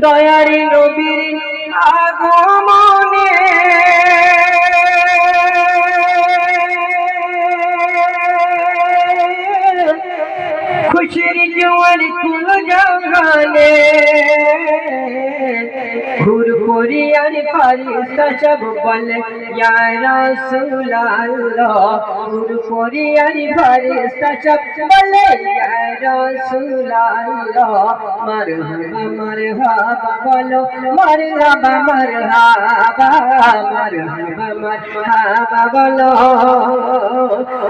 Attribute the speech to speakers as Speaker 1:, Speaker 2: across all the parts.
Speaker 1: দয়ারি নবীর আগমনে খুশির জোয়ার কুল জাহানে হুর পরিয়ার ফারিস্তা সব বলে ইয়া রাসূলুল্লাহ হুর পরিয়ার ফারিস্তা সব বলে ইয়া রাসূলুল্লাহ মারহাবা মারহাবা বলো মারহাবা মারহাবা মারহাবা মারহাবা বলো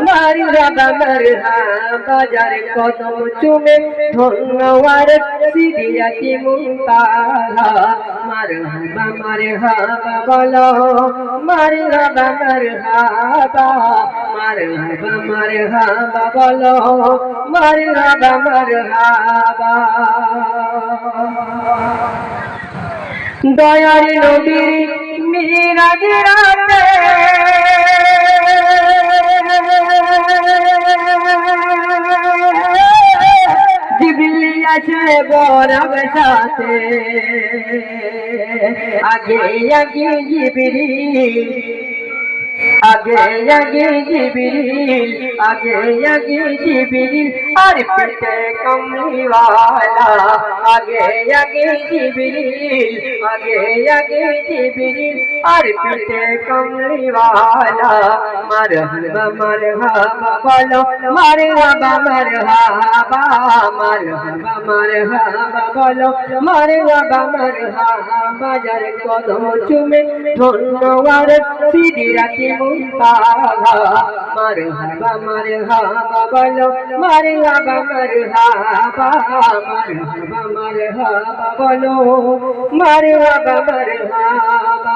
Speaker 1: মারহাবা মারহাবা যার কদম চুমে ধন্যবাদ সিদিয়াতি মুনতাহা মারহাবা মারহাবা বলো মারহাবা মারহাবা মারহাবা মারহাবা বলো মারহাবা মারহাবা দয়ার নবীর মিরাজ রাতে জিবরিল আসে বরাব সাথে আগে আগে জিবরিল आगे आगे जिब्रील आगे आगे जिब्रील और पीछे कमली वाला आगे आगे जिब्रील आगे आगे जिब्रील और पीछे कमली वाला मरहबा मरहबा बोलो मरहबा मरहबा मरहबा मरहबा बोलो मरहबा मरहबा जार कदम चुमे धन्यवाद सिदिराती मुनताहा मरहबा मरहबा बोलो मरहबा मरहबा मरहबा मरहबा बोलो मरहबा मरहबा